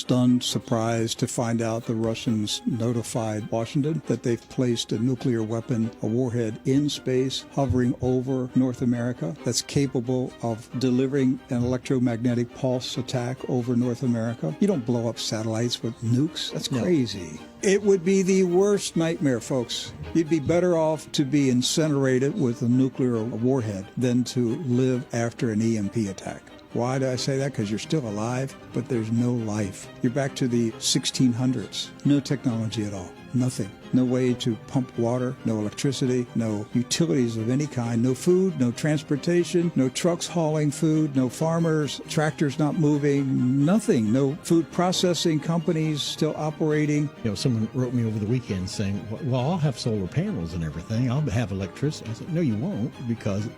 stunned, surprised to find out the Russians notified Washington that they've placed a nuclear weapon, a warhead, in space, hovering over North America, that's capable of delivering an electromagnetic pulse attack over North America. You don't blow up satellites with nukes. That's crazy. It would be the worst nightmare, folks. You'd be better off to be incinerated with a nuclear warhead than to live after an EMP attack. Why do I say that? Because you're still alive, but there's no life. You're back to the 1600s. No technology at all. Nothing. No way to pump water, no electricity, no utilities of any kind, no food, no transportation, no trucks hauling food, no farmers, tractors not moving, nothing. No food processing companies still operating. You know, someone wrote me over the weekend saying, well, I'll have solar panels and everything. I'll have electricity. I said, no, you won't, because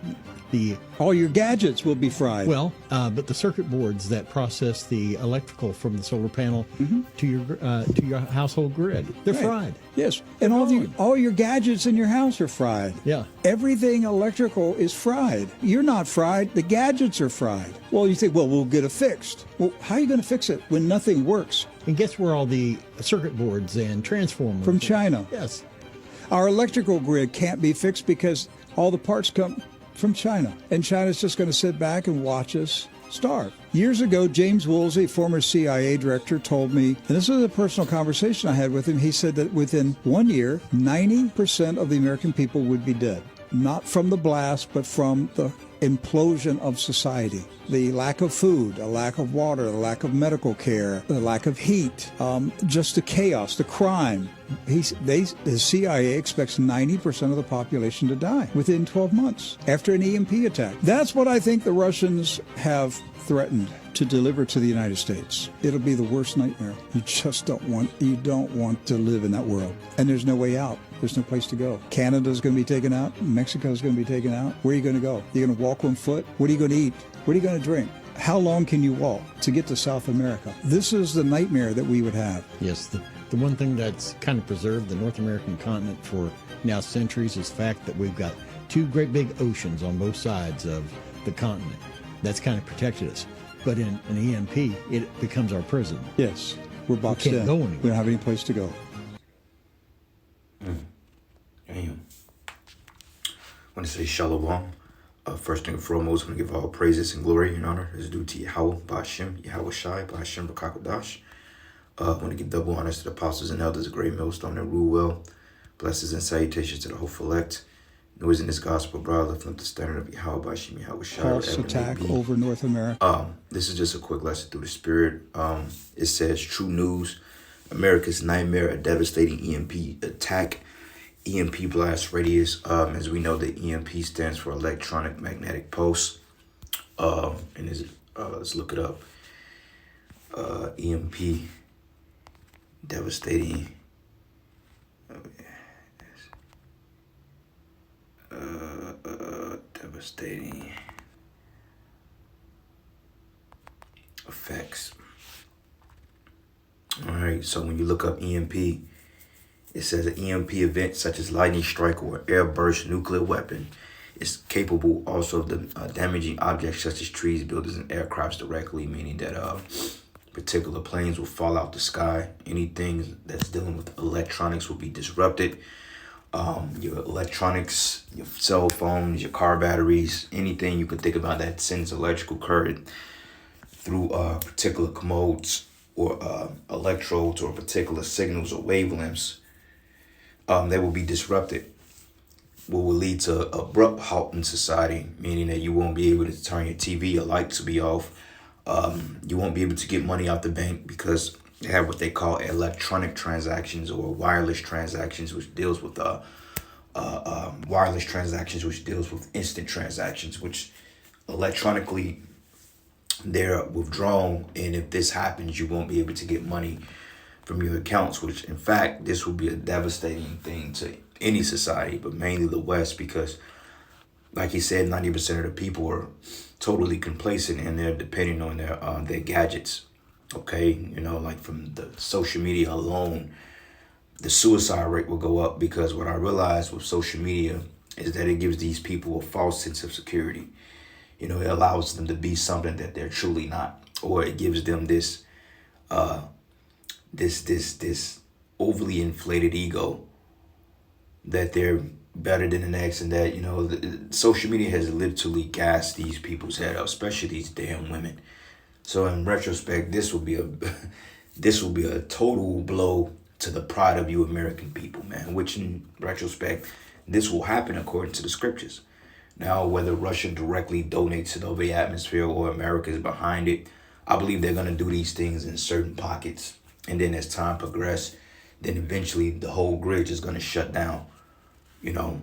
all your gadgets will be fried. Well, but the circuit boards that process the electrical from the solar panel to your household grid, they're fried. Yes, and all your gadgets in your house are fried. Yeah. Everything electrical is fried. You're not fried, the gadgets are fried. Well, you think, well, we'll get it fixed. Well, how are you going to fix it when nothing works? And guess where all the circuit boards and transformers? From China. Yes. Our electrical grid can't be fixed because all the parts come from China. And China's just going to sit back and watch us starve. Years ago, James Woolsey, former CIA director, told me, and this was a personal conversation I had with him, he said that within 1 year, 90% of the American people would be dead. Not from the blast, but from the implosion of society. The lack of food, the lack of water, the lack of medical care, the lack of heat, just the chaos, the crime. The CIA expects 90% of the population to die within 12 months after an EMP attack. That's what I think the Russians have threatened to deliver to the United States. It'll be the worst nightmare. You don't want to live in that world. And there's no way out. There's no place to go. Canada's going to be taken out. Mexico's going to be taken out. Where are you going to go? You're going to walk on foot? What are you going to eat? What are you going to drink? How long can you walk to get to South America? This is the nightmare that we would have. Yes, the one thing that's kind of preserved the North American continent for now centuries is the fact that we've got two great big oceans on both sides of the continent. That's kind of protected us. But in an EMP, it becomes our prison. Yes, we're boxed in. We can't go anywhere. We don't have any place to go. Damn. I want to say shalom. First and foremost, I want to give all praises and glory and honor is due to Yahweh, Ba'ashem, Yahweh Shai, Ba'ashem, B'Kakadash. I want to give double honors to the apostles and elders, a great millstone that rule well. Blessings and salutations to the hopeful elect. Noise in this gospel, brother, lifting up the standard of Yahweh, Ba'ashem, Yahweh Shai. False attack over North America. This is just a quick lesson through the spirit. It says, true news, America's nightmare, a devastating EMP attack. EMP blast radius, as we know, the EMP stands for electronic magnetic pulse. Let's look it up. EMP, devastating. Devastating effects. All right, so when you look up EMP, it says an EMP event such as lightning strike or air burst nuclear weapon is capable also of damaging objects such as trees, buildings, and aircrafts directly, meaning that particular planes will fall out the sky. Anything that's dealing with electronics will be disrupted. Your electronics, your cell phones, your car batteries, anything you can think about that sends electrical current through particular commodes or electrodes or particular signals or wavelengths. They will be disrupted, what will lead to abrupt halt in society, meaning that you won't be able to turn your TV, your lights will be off. You won't be able to get money out the bank because they have what they call electronic transactions or wireless transactions, which deals with instant transactions, which electronically they're withdrawn. And if this happens, you won't be able to get money from your accounts, which in fact, this will be a devastating thing to any society, but mainly the West, because like he said, 90% of the people are totally complacent and they're depending on their gadgets. Okay, you know, like from the social media alone, the suicide rate will go up, because what I realized with social media is that it gives these people a false sense of security. You know, it allows them to be something that they're truly not, or it gives them this this overly inflated ego that they're better than the next, and that social media has literally gassed these people's head up, especially these damn women. So in retrospect, this will be a this will be a total blow to the pride of you American people, man. Which in retrospect, this will happen according to the scriptures. Now, whether Russia directly donates to the atmosphere or America is behind it, I believe they're gonna do these things in certain pockets, and then as time progresses, then eventually the whole grid is gonna shut down. You know,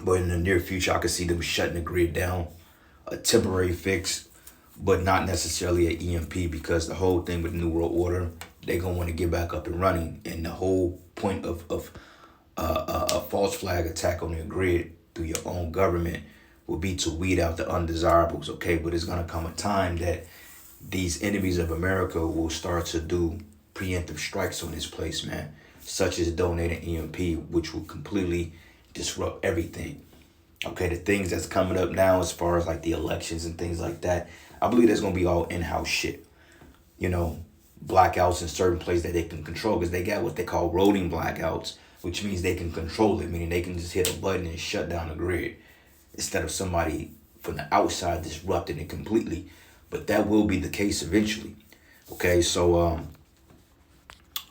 but in the near future, I could see them shutting the grid down, a temporary fix, but not necessarily an EMP, because the whole thing with the New World Order, they're gonna want to get back up and running, and the whole point of a false flag attack on your grid through your own government will be to weed out the undesirables. Okay, but it's gonna come a time that these enemies of America will start to do preemptive strikes on this place, man, such as donating EMP, which will completely disrupt everything. Okay, the things that's coming up now as far as like the elections and things like that, I believe that's going to be all in-house shit. Blackouts in certain places that they can control, because they got what they call rolling blackouts, which means they can control it, meaning they can just hit a button and shut down the grid instead of somebody from the outside disrupting it completely. But that will be the case eventually. Okay, so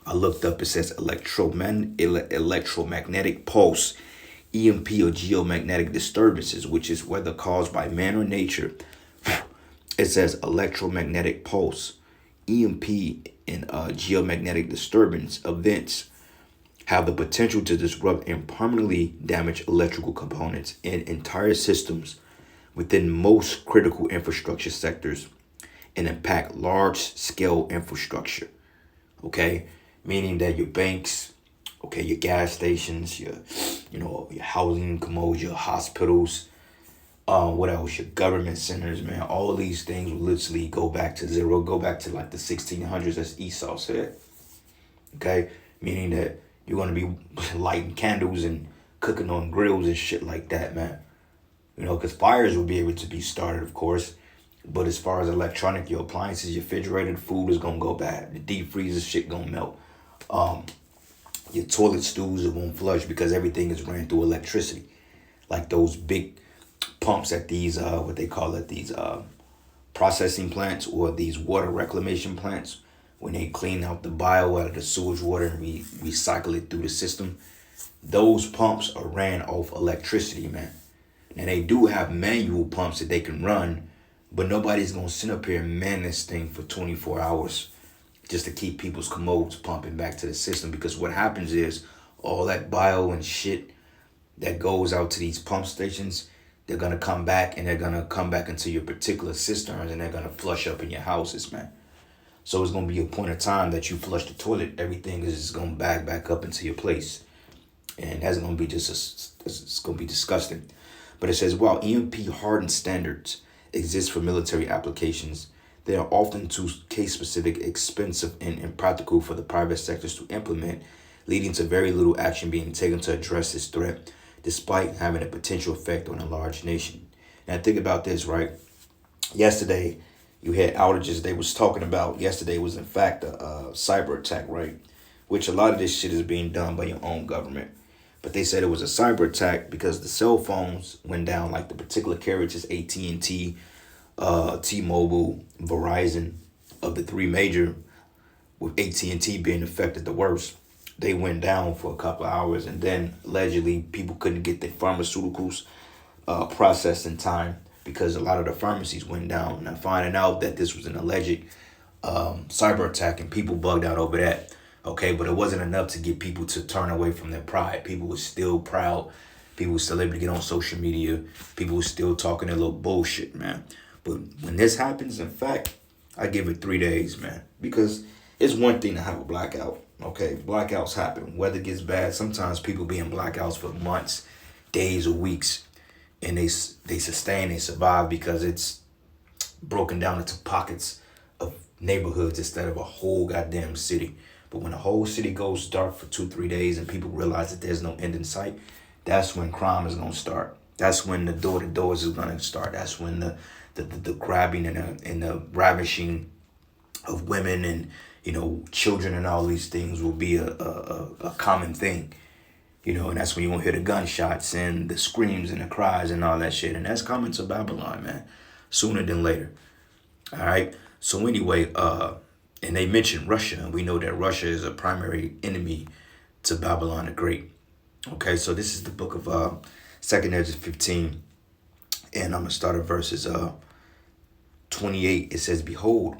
I looked up, it says electromagnetic pulse, EMP, or geomagnetic disturbances, which is whether caused by man or nature. It says electromagnetic pulse, EMP, and geomagnetic disturbance events have the potential to disrupt and permanently damage electrical components and entire systems within most critical infrastructure sectors and impact large-scale infrastructure. Okay, meaning that your banks, okay, your gas stations, your housing commodes, your hospitals, what else? Your government centers, man. All of these things will literally go back to zero, go back to like the 1600s, as Esau said. Okay, meaning that you're gonna be lighting candles and cooking on grills and shit like that, man. Because fires will be able to be started, of course. But as far as electronic, your appliances, your refrigerated food is gonna go bad. The deep freezer shit gonna melt. Your toilet stools, it won't flush because everything is ran through electricity. Like those big pumps at these, what they call it, these processing plants or these water reclamation plants, when they clean out the bio out of the sewage water and recycle it through the system. Those pumps are ran off electricity, man. And they do have manual pumps that they can run, but nobody's going to sit up here and man this thing for 24 hours just to keep people's commodes pumping back to the system. Because what happens is all that bio and shit that goes out to these pump stations, they're going to come back, and they're going to come back into your particular cisterns, and they're going to flush up in your houses, man. So it's going to be a point of time that you flush the toilet, everything is just going to back up into your place. And that's going to be it's going to be disgusting. But it says, while EMP hardened standards exist for military applications, they are often too case-specific, expensive, and impractical for the private sectors to implement, leading to very little action being taken to address this threat, despite having a potential effect on a large nation. Now think about this, right? Yesterday, you had outages. They was talking about yesterday was in fact a cyber attack, right? Which a lot of this shit is being done by your own government. But they said it was a cyber attack because the cell phones went down, like the particular carriers, AT&T, T-Mobile, Verizon, of the three major, with AT&T being affected the worst. They went down for a couple of hours, and then allegedly people couldn't get their pharmaceuticals processed in time because a lot of the pharmacies went down. Now finding out that this was an alleged cyber attack, and people bugged out over that. Okay, but it wasn't enough to get people to turn away from their pride. People were still proud. People were still able to get on social media. People were still talking their little bullshit, man. But when this happens, in fact, I give it 3 days, man. Because it's one thing to have a blackout. Okay, blackouts happen. Weather gets bad. Sometimes people be in blackouts for months, days, or weeks. And they sustain, they survive because it's broken down into pockets of neighborhoods instead of a whole goddamn city. But when the whole city goes dark for 2-3 days and people realize that there's no end in sight, that's when crime is going to start. That's when the door-to-doors is going to start. That's when the grabbing and the ravishing of women children and all these things will be a common thing. And that's when you won't hear the gunshots and the screams and the cries and all that shit. And that's coming to Babylon, man, sooner than later. All right. So anyway, and they mentioned Russia, and we know that Russia is a primary enemy to Babylon the Great. Okay, so this is the book of 2nd Ezra 15, and I'm gonna start at verses 28. It says, "Behold,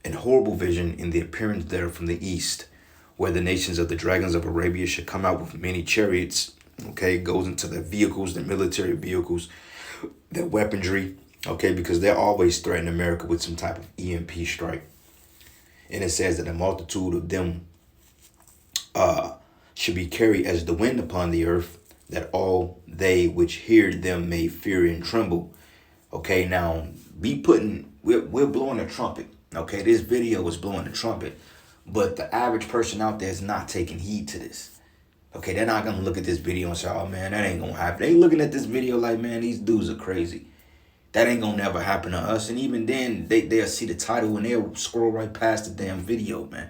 an horrible vision in the appearance there from the east, where the nations of the dragons of Arabia should come out with many chariots." Okay, it goes into their vehicles, their military vehicles, their weaponry. Okay, because they're always threatening America with some type of EMP strike. And it says that a multitude of them should be carried as the wind upon the earth, that all they which hear them may fear and tremble. Okay, now we're blowing a trumpet. Okay, this video is blowing a trumpet, but the average person out there is not taking heed to this. Okay, they're not gonna look at this video and say, "Oh man, that ain't gonna happen." They looking at this video like, "Man, these dudes are crazy. That ain't gonna never happen to us." And even then, they'll see the title and they'll scroll right past the damn video, man.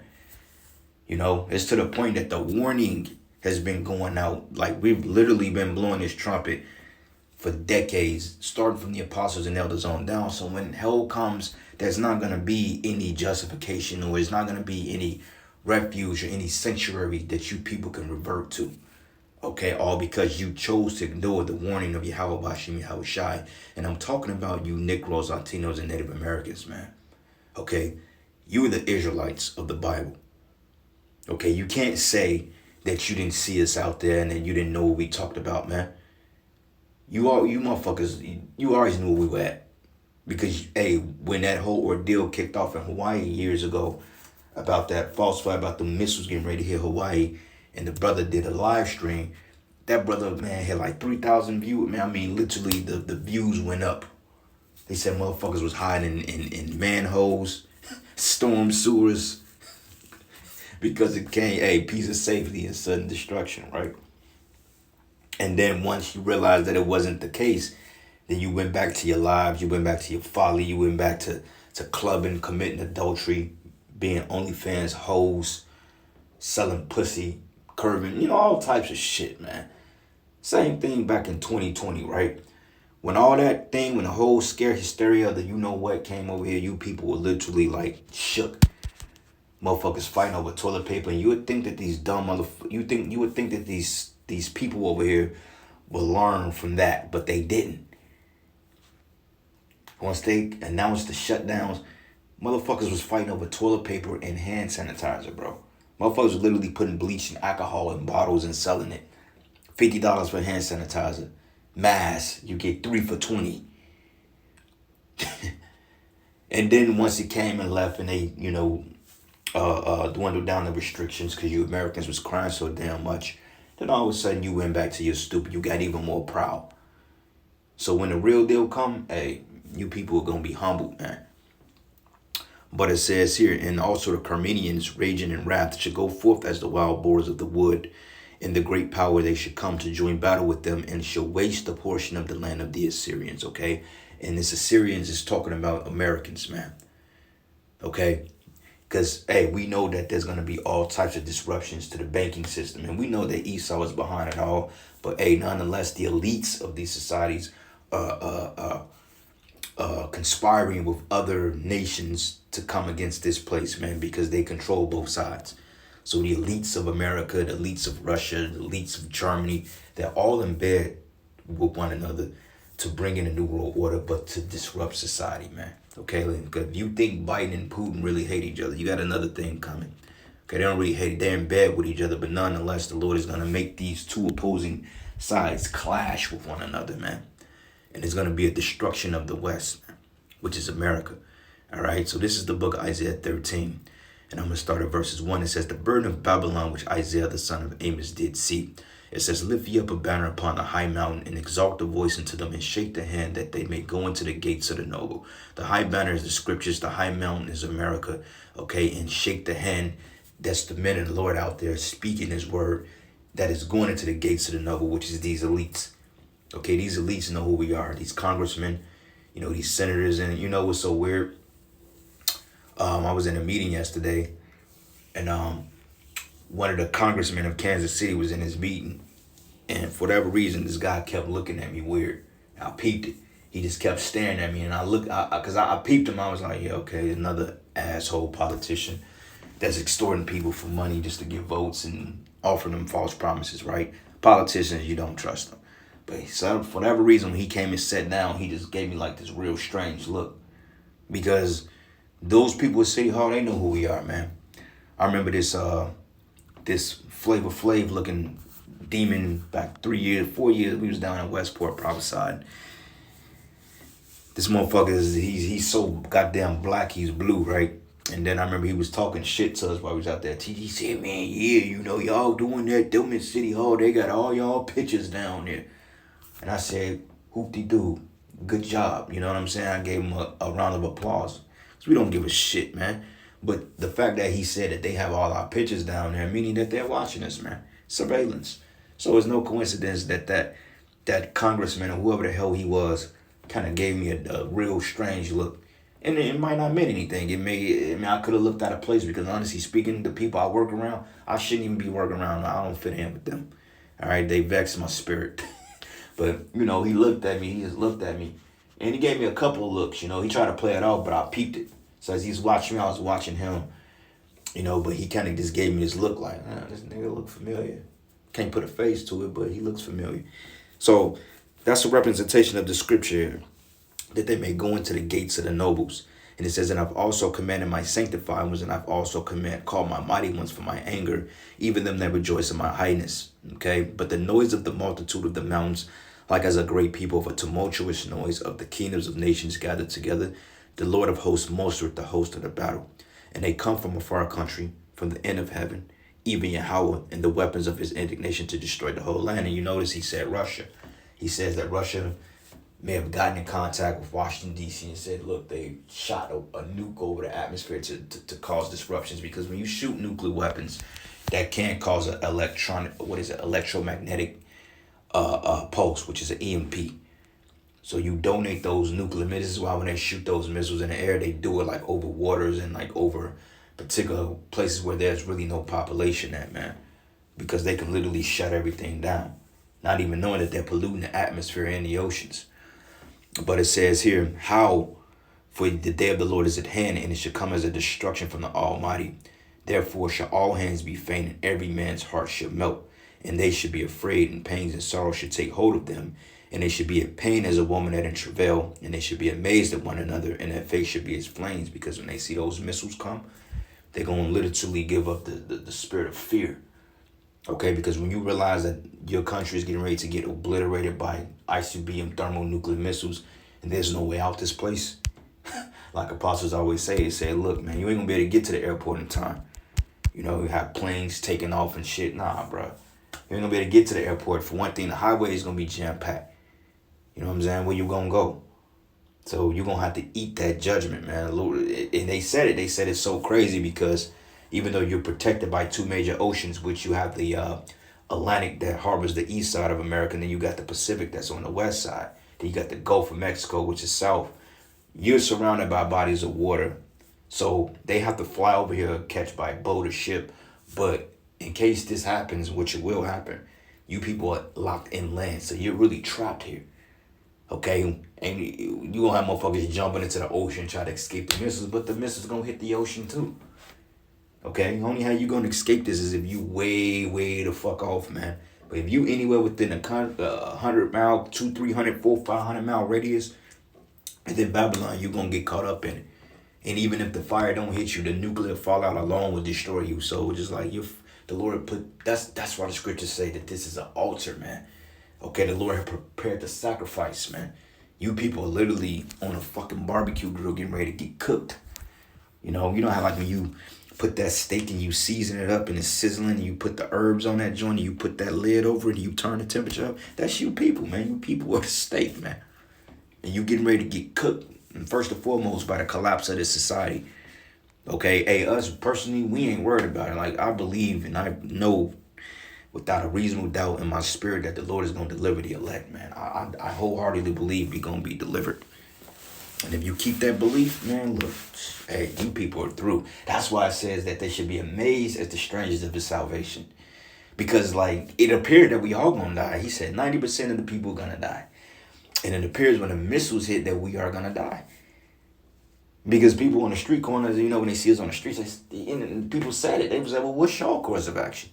It's to the point that the warning has been going out. Like, we've literally been blowing this trumpet for decades, starting from the apostles and elders on down. So when hell comes, there's not going to be any justification, or there's not going to be any refuge or any sanctuary that you people can revert to. Okay, all because you chose to ignore the warning of Yahweh Bashim Yahweh Shai. And I'm talking about you Negroes, Latinos, and Native Americans, man. Okay, you are the Israelites of the Bible. Okay, you can't say that you didn't see us out there and that you didn't know what we talked about, man. You motherfuckers, you always knew where we were at. Because, hey, when that whole ordeal kicked off in Hawaii years ago, about that false flag, about the missiles getting ready to hit Hawaii, and the brother did a live stream, that brother, man, had like 3,000 views. Man, I mean, literally, the views went up. They said motherfuckers was hiding in manholes, storm sewers, because it came a piece of safety and sudden destruction, right? And then once you realized that it wasn't the case, then you went back to your lives, you went back to your folly, you went back to clubbing, committing adultery, being OnlyFans hoes, selling pussy, curving, all types of shit, man. Same thing back in 2020, right? When all that thing, when the whole scare hysteria of the you-know-what came over here, you people were literally like shook. Motherfuckers fighting over toilet paper, and you would think that these dumb you would think that these people over here will learn from that, but they didn't. Once they announced the shutdowns, motherfuckers was fighting over toilet paper and hand sanitizer, bro. Motherfuckers were literally putting bleach and alcohol in bottles and selling it. $50 for hand sanitizer. Mass, you get 3 for $20. And then once it came and left, and they, dwindled down the restrictions because you Americans was crying so damn much, then all of a sudden you went back to your stupid. You got even more proud. So when the real deal come, hey, you people are gonna be humbled, man. But it says here, and also the Carmenians raging in wrath should go forth as the wild boars of the wood. In the great power they should come to join battle with them, and shall waste the portion of the land of the Assyrians. Okay, and this Assyrians is talking about Americans, man. Okay. Because, hey, we know that there's going to be all types of disruptions to the banking system. And we know that Esau is behind it all. But, hey, nonetheless, the elites of these societies conspiring with other nations to come against this place, man, because they control both sides. So the elites of America, the elites of Russia, the elites of Germany, they're all in bed with one another to bring in a new world order, but to disrupt society, man. Okay, because if you think Biden and Putin really hate each other, you got another thing coming. Okay, they don't really hate, they're in bed with each other, but nonetheless, the Lord is going to make these two opposing sides clash with one another, man. And it's going to be a destruction of the West, man, which is America. All right, so this is the book of Isaiah 13. And I'm going to start at verses 1. It says, the burden of Babylon, which Isaiah the son of Amos did see. It says, lift ye up a banner upon the high mountain, and exalt the voice unto them, and shake the hand, that they may go into the gates of the noble. The high banner is the scriptures. The high mountain is America. Okay, and shake the hand. That's the men of the Lord out there speaking his word, that is going into the gates of the noble, which is these elites. Okay, these elites know who we are. These congressmen, these senators. And you know what's so weird? I was in a meeting yesterday And one of the congressmen of Kansas City was in his meeting, and for whatever reason, this guy kept looking at me weird. I peeped it. He just kept staring at me, and I peeped him. I was like, yeah, okay, another asshole politician that's extorting people for money just to get votes and offering them false promises, right? Politicians, you don't trust them. But so for whatever reason, when he came and sat down, he just gave me like this real strange look. Because those people at City Hall, they know who we are, man. I remember this Flavor Flav looking demon back 4 years. We was down in Westport, Provinceside. This motherfucker he's so goddamn black, he's blue, right? And then I remember he was talking shit to us while we was out there. He said, man, yeah, you know, y'all doing that, them in City Hall, they got all y'all pictures down there. And I said, hoop-de-doo, good job. You know what I'm saying? I gave him a round of applause. Because we don't give a shit, man. But the fact that he said that they have all our pictures down there, meaning that they're watching us, man. Surveillance. So it's no coincidence that congressman or whoever the hell he was kind of gave me a real strange look. And it might not mean anything. I could have looked out of place because honestly speaking, the people I work around, I shouldn't even be working around. I don't fit in with them. All right, they vex my spirit. But, you know, he just looked at me. And he gave me a couple of looks, you know. He tried to play it off, but I peeped it. So as he's watching me, I was watching him. You know, but he kind of just gave me this look like, this nigga look familiar. Can't put a face to it, but he looks familiar. So that's a representation of the scripture that they may go into the gates of the nobles. And it says, and I've also commanded my sanctified ones, and I've also called my mighty ones for my anger, even them that rejoice in my highness. Okay? But the noise of the multitude of the mountains, like as a great people of a tumultuous noise of the kingdoms of nations gathered together, the Lord of hosts mustered the host of the battle. And they come from a far country, from the end of heaven, even Yahweh, and the weapons of his indignation to destroy the whole land. And you notice he said Russia. He says that Russia may have gotten in contact with Washington, D.C. and said, look, they shot a nuke over the atmosphere to cause disruptions. Because when you shoot nuclear weapons, that can cause an electromagnetic pulse, which is an EMP. So you donate those nuclear missiles. This is why when they shoot those missiles in the air, they do it like over waters and like over particular places where there's really no population at, man. Because they can literally shut everything down. Not even knowing that they're polluting the atmosphere and the oceans. But it says here, how? For the day of the Lord is at hand, and it shall come as a destruction from the Almighty. Therefore shall all hands be faint, and every man's heart shall melt. And they should be afraid, and pains and sorrow should take hold of them. And they should be in pain as a woman that in travail. And they should be amazed at one another, and their face should be as flames. Because when they see those missiles come, they're going to literally give up the spirit of fear. Okay, because when you realize that your country is getting ready to get obliterated by ICBM thermonuclear missiles, and there's no way out this place, like apostles always say, look, man, you ain't gonna be able to get to the airport in time. You know, you have planes taking off and shit. Nah, bro. You ain't gonna be able to get to the airport. For one thing, the highway is gonna be jam-packed. You know what I'm saying? Where you gonna go? So you're gonna have to eat that judgment, man. And they said it so crazy because even though you're protected by two major oceans, which you have the Atlantic that harbors the east side of America, and then you got the Pacific that's on the west side. Then you got the Gulf of Mexico, which is south. You're surrounded by bodies of water. So they have to fly over here, catch by boat or ship. But in case this happens, which it will happen, you people are locked inland. So you're really trapped here. Okay? And you gonna have motherfuckers jumping into the ocean, try to escape the missiles, but the missiles gonna hit the ocean too. Okay, only how you gonna escape this is if you way the fuck off, man. But if you anywhere within a 100 mile, 200, 300, 400, 500 mile radius, and then Babylon, you gonna get caught up in it. And even if the fire don't hit you, the nuclear fallout alone will destroy you. So just like the Lord put, that's why the scriptures say that this is an altar, man. Okay, the Lord had prepared the sacrifice, man. You people are literally on a fucking barbecue grill getting ready to get cooked. You know how like when you put that steak and you season it up and it's sizzling and you put the herbs on that joint and you put that lid over it and you turn the temperature up. That's you people, man. You people are the steak, man. And you getting ready to get cooked. And first and foremost by the collapse of this society. Okay, hey, us personally, we ain't worried about it. Like I believe and I know without a reasonable doubt in my spirit that the Lord is going to deliver the elect, man. I wholeheartedly believe we're going to be delivered. And if you keep that belief, man, look, hey, you people are through. That's why it says that they should be amazed at the strangers of his salvation. Because, like, it appeared that we all gonna die. He said 90% of the people are gonna die. And it appears when the missiles hit that we are gonna die. Because people on the street corners, you know, when they see us on the streets, and people said it. They was like, well, what's your course of action?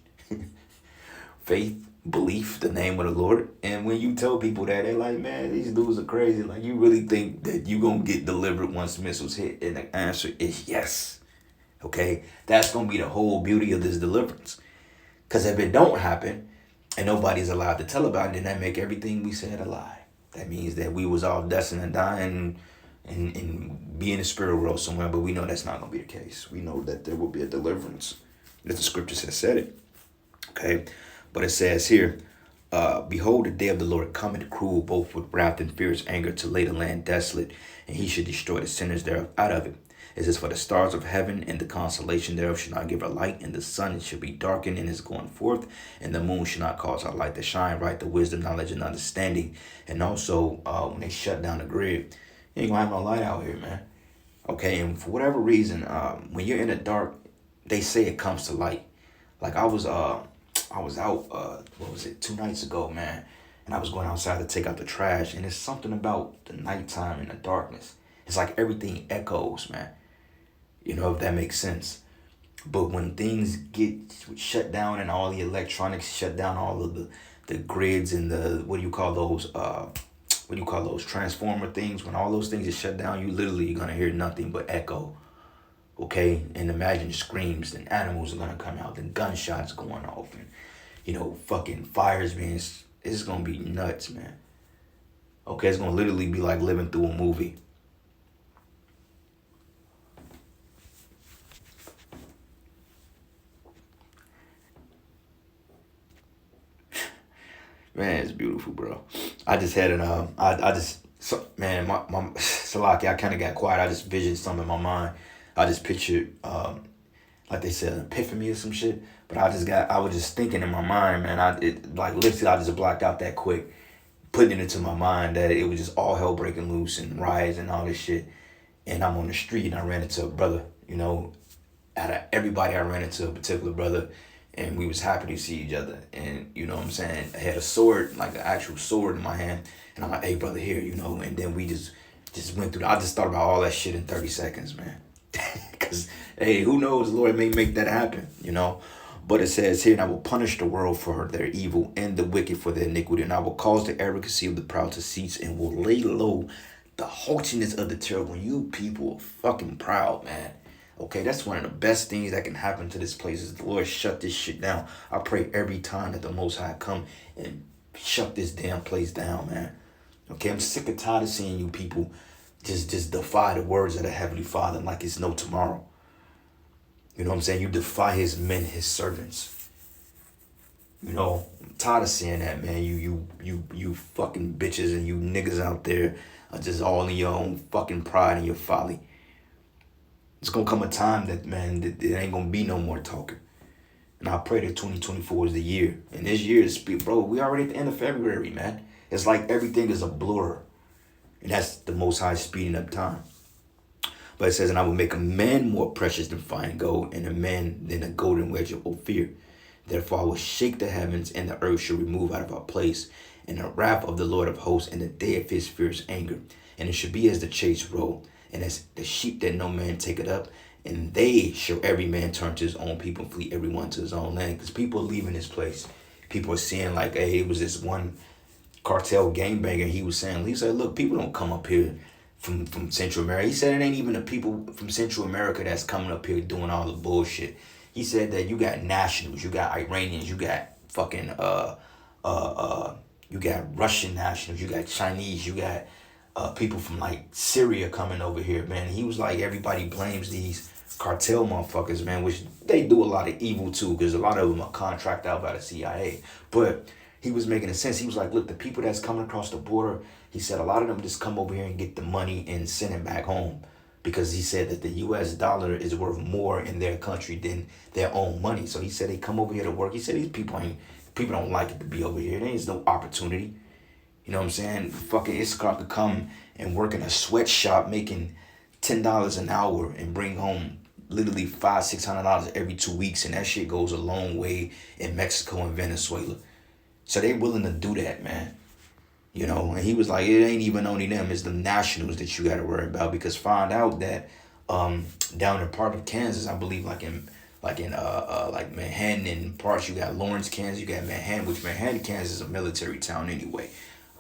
Faith, belief, the name of the Lord. And when you tell people that, they're like, man, these dudes are crazy. Like, you really think that you going to get delivered once missiles hit? And the answer is yes. Okay? That's going to be the whole beauty of this deliverance. Because if it don't happen, and nobody's allowed to tell about it, then that make everything we said a lie. That means that we was all destined to die and be in the spirit world somewhere, but we know that's not going to be the case. We know that there will be a deliverance. As the scriptures have said it. Okay? But it says here, behold, the day of the Lord cometh cruel, both with wrath and fierce anger, to lay the land desolate, and he should destroy the sinners thereof out of it. It says, for the stars of heaven and the constellation thereof should not give a light, and the sun should be darkened in his going forth, and the moon should not cause her light to shine, right, the wisdom, knowledge, and understanding. And also, when they shut down the grid, you ain't gonna have no light out here, man. Okay, and for whatever reason, when you're in the dark, they say it comes to light. Like I was out, what was it, 2 nights ago, man. And I was going outside to take out the trash. And it's something about the nighttime and the darkness. It's like everything echoes, man. You know, if that makes sense. But when things get shut down and all the electronics shut down, all of the grids and the, what do you call those transformer things? When all those things are shut down, you literally are going to hear nothing but echo. Okay, and imagine screams, and animals are gonna come out, and gunshots going off, and you know, fucking fires being. It's gonna be nuts, man. Okay, it's gonna literally be like living through a movie. Man, it's beautiful, bro. I just had an man, my Salaki, I kind of got quiet. I just visioned something in my mind. I just pictured, like they said, an epiphany or some shit. But I was just thinking in my mind, man. Literally, I just blocked out that quick, putting it into my mind that it was just all hell breaking loose and riots and all this shit. And I'm on the street and I ran into a brother, you know, out of everybody, I ran into a particular brother, and we was happy to see each other. And you know what I'm saying? I had a sword, like an actual sword in my hand, and I'm like, hey, brother, here, you know. And then we just went through. I just thought about all that shit in 30 seconds, man. Because, hey, who knows? The Lord may make that happen, you know. But it says here, and I will punish the world for their evil and the wicked for their iniquity. And I will cause the arrogancy of the proud to cease and will lay low the haughtiness of the terrible. You people are fucking proud, man. Okay, that's one of the best things that can happen to this place is the Lord shut this shit down. I pray every time that the Most High come and shut this damn place down, man. Okay, I'm sick and tired of seeing you people just defy the words of the Heavenly Father like it's no tomorrow. You know what I'm saying? You defy his men, his servants. You know, I'm tired of seeing that, man. You fucking bitches and you niggas out there are just all in your own fucking pride and your folly. It's gonna come a time that, man, that there ain't gonna be no more talking. And I pray that 2024 is the year. And this year is, bro, we already at the end of February, man. It's like everything is a blur. And that's the Most High speeding up time. But it says, and I will make a man more precious than fine gold, and a man than a golden wedge of Ophir. Therefore I will shake the heavens, and the earth shall remove out of our place, and the wrath of the Lord of hosts, and the day of his fierce anger. And it shall be as the chase roll, and as the sheep that no man taketh up, and they shall every man turn to his own people, and flee every one to his own land. Because people are leaving this place. People are seeing like, hey, it was this one cartel gangbanger. He said, look, people don't come up here from Central America. He said it ain't even the people from Central America that's coming up here doing all the bullshit. He said that you got nationals, you got Iranians, you got fucking you got Russian nationals, you got Chinese, you got people from like Syria coming over here, man. He was like, everybody blames these cartel motherfuckers, man, which they do a lot of evil too, because a lot of them are contracted out by the CIA. But he was making a sense. He was like, look, the people that's coming across the border, he said a lot of them just come over here and get the money and send it back home. Because he said that the US dollar is worth more in their country than their own money. So he said they come over here to work. He said these people don't like it to be over here. There is no opportunity. You know what I'm saying? Fucking Issachar could come and work in a sweatshop making $10 an hour and bring home literally $500-600 every 2 weeks, and that shit goes a long way in Mexico and Venezuela. So they willing to do that, man. You know, and he was like, it ain't even only them, it's the nationals that you got to worry about, because find out that down in part of Kansas, I believe, like Manhattan and parts, you got Lawrence, Kansas, you got Manhattan, which Manhattan, Kansas is a military town anyway.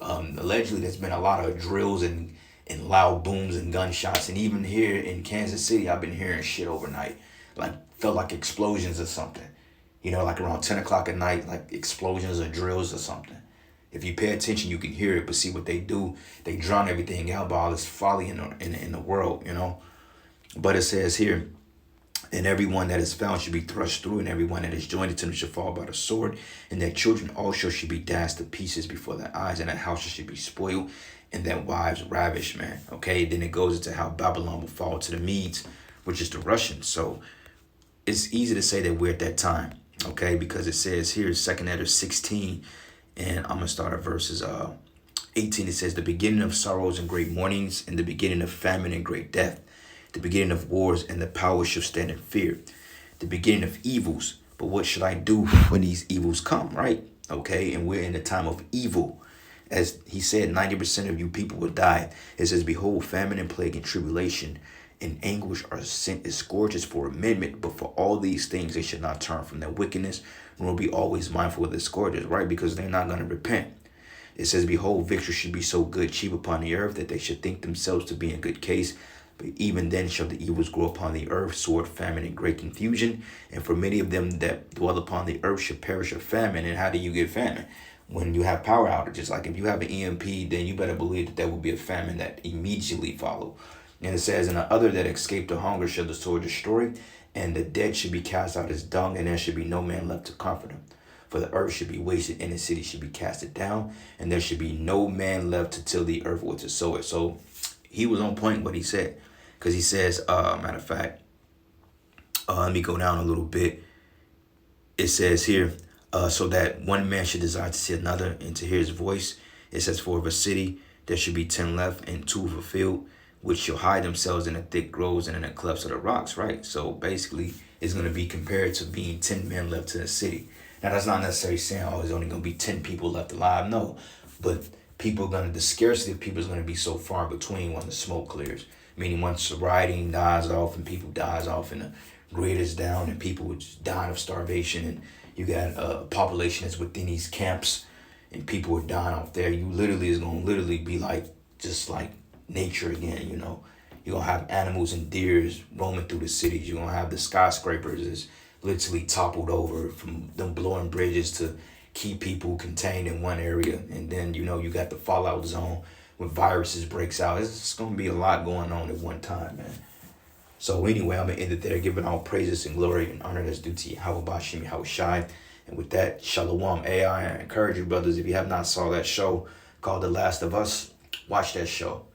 Allegedly, there's been a lot of drills and loud booms and gunshots, and even here in Kansas City, I've been hearing shit overnight, like felt like explosions or something. You know, like around 10 o'clock at night, like explosions or drills or something. If you pay attention, you can hear it, but see what they do, they drown everything out by all this folly in the world, you know. But it says here, and everyone that is found should be thrust through, and everyone that is joined to them shall fall by the sword, and that children also should be dashed to pieces before their eyes, and that houses should be spoiled, and that wives ravished, man. Okay, then it goes into how Babylon will fall to the Medes, which is the Russians. So it's easy to say that we're at that time, okay, because it says here, 2nd Ezra 16, and I'm going to start at verses 18. It says, the beginning of sorrows and great mournings, and the beginning of famine and great death, the beginning of wars, and the power shall stand in fear, the beginning of evils. But what should I do when these evils come, right? Okay, and we're in the time of evil. As he said, 90% of you people will die. It says, behold, famine and plague and tribulation and anguish are sent as scourges for amendment, but for all these things they should not turn from their wickedness, nor be always mindful of the scourges, right? Because they're not going to repent. It says, behold, victory should be so good, cheap upon the earth, that they should think themselves to be in good case. But even then shall the evils grow upon the earth, sword, famine, and great confusion. And for many of them that dwell upon the earth shall perish of famine. And how do you get famine? When you have power outages. Like if you have an EMP, then you better believe that there will be a famine that immediately follow. And it says, and the other that escaped the hunger shall the sword destroy, and the dead should be cast out as dung, and there should be no man left to comfort them. For the earth should be wasted, and the city should be casted down, and there should be no man left to till the earth or to sow it. So he was on point what he said. Because he says, matter of fact, let me go down a little bit. It says here, so that one man should desire to see another and to hear his voice. It says, for of a city there should be 10 left, and 2 of a field, which shall hide themselves in the thick groves and in the clefts of the rocks, right? So basically, it's going to be compared to being 10 men left to the city. Now, that's not necessarily saying, oh, there's only going to be 10 people left alive. No, but the scarcity of people is going to be so far between when the smoke clears. Meaning once rioting dies off and people dies off and the grid is down and people would just dying of starvation, and you got a population that's within these camps and people are dying off there, you literally is going to literally be like, just like nature again, you know. You're going to have animals and deers roaming through the cities. You're going to have the skyscrapers is literally toppled over from them blowing bridges to keep people contained in one area. And then, you know, you got the fallout zone when viruses breaks out. It's going to be a lot going on at one time, man. So anyway, I'm going to end it there, giving all praises and glory and honor that's due to Yahweh Bashim Yahushai. And with that, Shalom AI. I encourage you, brothers, if you have not saw that show called The Last of Us, watch that show.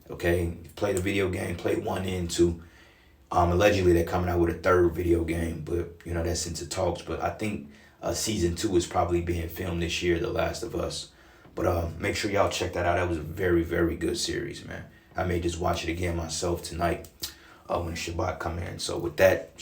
Okay, play the video game, play 1 and 2. Allegedly they're coming out with a 3rd video game, but you know that's into talks. But I think season 2 is probably being filmed this year, The Last of Us. But make sure y'all check that out. That was a very, very good series, man. I may just watch it again myself tonight when the Shabbat come in. So with that,